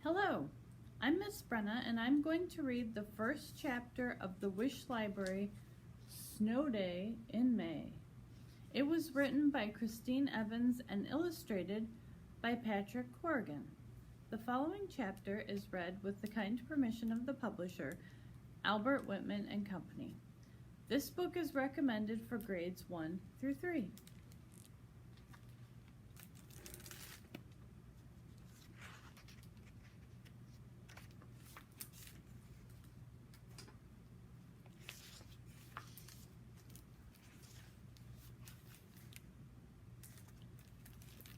Hello, I'm Miss Brenna, and I'm going to read the first chapter of the Wish Library, Snow Day in May. It was written by Christine Evans and illustrated by Patrick Corrigan. The following chapter is read with the kind permission of the publisher, Albert Whitman Company. This book is recommended for grades 1 through 3.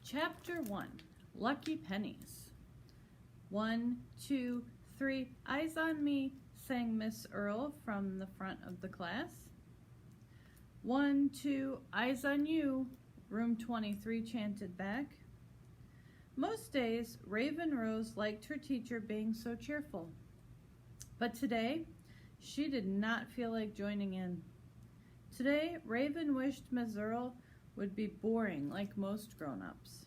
Chapter 1, Lucky Pennies. 1, 2, 3, eyes on me, sang Miss Earle from the front of the class. 1, 2, eyes on you, room 23 chanted back. Most days, Raven Rose liked her teacher being so cheerful. But today, she did not feel like joining in. Today, Raven wished Miss Earle would be boring like most grown-ups.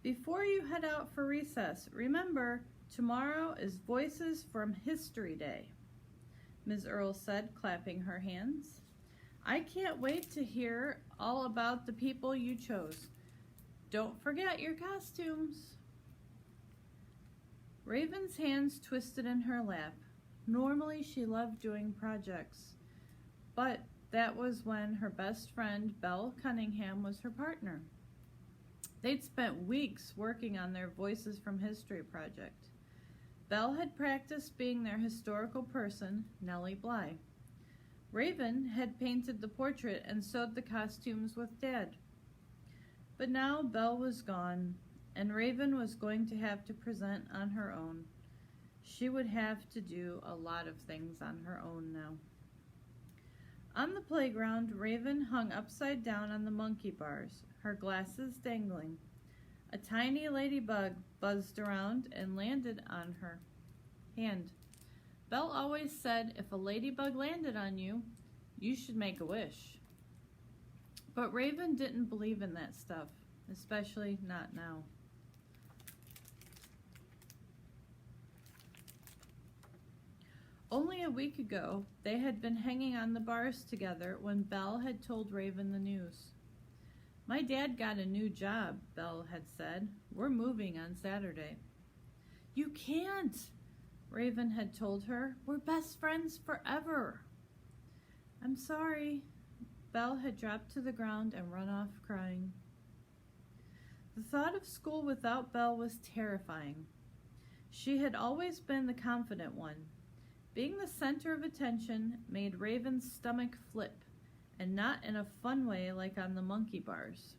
Before you head out for recess, remember, tomorrow is Voices from History Day, Ms. Earle said, clapping her hands. I can't wait to hear all about the people you chose. Don't forget your costumes. Raven's hands twisted in her lap. Normally she loved doing projects, but that was when her best friend, Belle Cunningham, was her partner. They'd spent weeks working on their Voices from History project. Belle had practiced being their historical person, Nellie Bly. Raven had painted the portrait and sewed the costumes with Dad. But now Belle was gone, and Raven was going to have to present on her own. She would have to do a lot of things on her own now. On the playground, Raven hung upside down on the monkey bars, her glasses dangling. A tiny ladybug buzzed around and landed on her hand. Belle always said if a ladybug landed on you, you should make a wish. But Raven didn't believe in that stuff, especially not now. Only a week ago, they had been hanging on the bars together when Belle had told Raven the news. My dad got a new job, Belle had said. We're moving on Saturday. You can't, Raven had told her. We're best friends forever. I'm sorry. Belle had dropped to the ground and run off crying. The thought of school without Belle was terrifying. She had always been the confident one. Being the center of attention made Raven's stomach flip, and not in a fun way like on the monkey bars.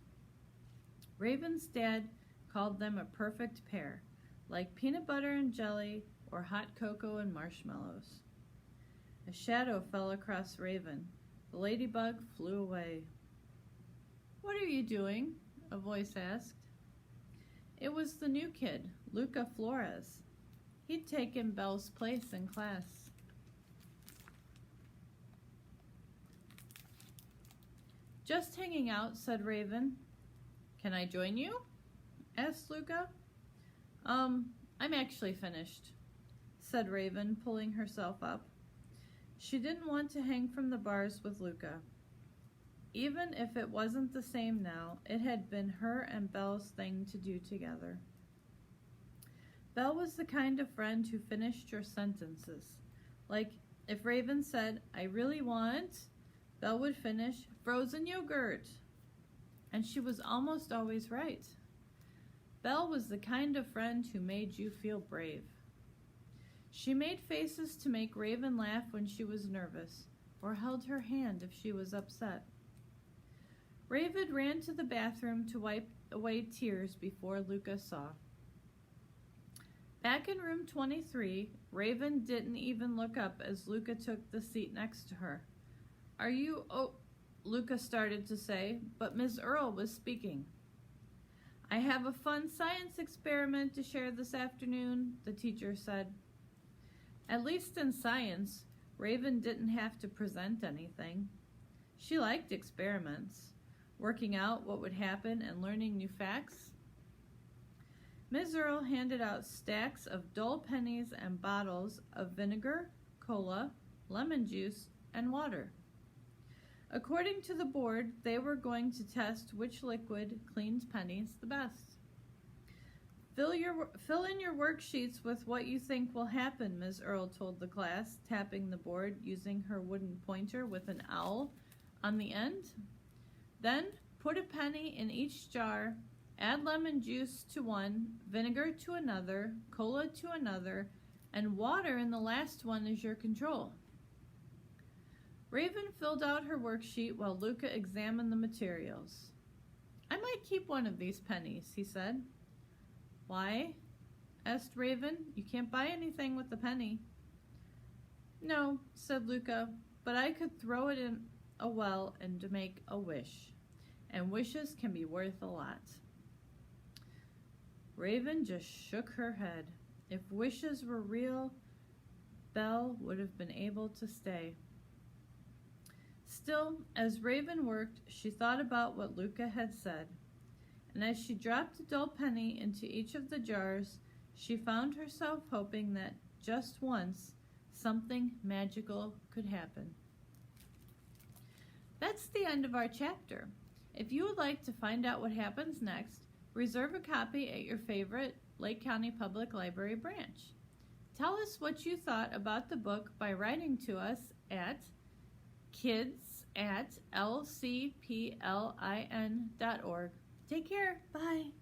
Raven's dad called them a perfect pair, like peanut butter and jelly or hot cocoa and marshmallows. A shadow fell across Raven. The ladybug flew away. What are you doing? A voice asked. It was the new kid, Luca Flores. He'd taken Belle's place in class. Just hanging out, said Raven. Can I join you? Asked Luca. I'm actually finished, said Raven, pulling herself up. She didn't want to hang from the bars with Luca. Even if it wasn't the same now, it had been her and Belle's thing to do together. Belle was the kind of friend who finished your sentences. Like, if Raven said, I really want, Belle would finish, frozen yogurt. And she was almost always right. Belle was the kind of friend who made you feel brave. She made faces to make Raven laugh when she was nervous, or held her hand if she was upset. Raven ran to the bathroom to wipe away tears before Luca saw. Back in room 23, Raven didn't even look up as Luca took the seat next to her. Are you, Luca started to say, but Miss Earle was speaking. I have a fun science experiment to share this afternoon, the teacher said. At least in science, Raven didn't have to present anything. She liked experiments, working out what would happen and learning new facts. Ms. Earl handed out stacks of dull pennies and bottles of vinegar, cola, lemon juice, and water. According to the board, they were going to test which liquid cleans pennies the best. Fill in your worksheets with what you think will happen, Ms. Earl told the class, tapping the board using her wooden pointer with an owl on the end. Then, put a penny in each jar, add lemon juice to one, vinegar to another, cola to another, and water in the last one as your control. Raven filled out her worksheet while Luca examined the materials. I might keep one of these pennies, he said. Why? Asked Raven. You can't buy anything with a penny. No, said Luca, but I could throw it in a well and make a wish. And wishes can be worth a lot. Raven just shook her head. If wishes were real, Belle would have been able to stay. Still, as Raven worked, she thought about what Luca had said. And as she dropped a dull penny into each of the jars, she found herself hoping that just once, something magical could happen. That's the end of our chapter. If you would like to find out what happens next, reserve a copy at your favorite Lake County Public Library branch. Tell us what you thought about the book by writing to us at kids@lcplin.org. Take care. Bye.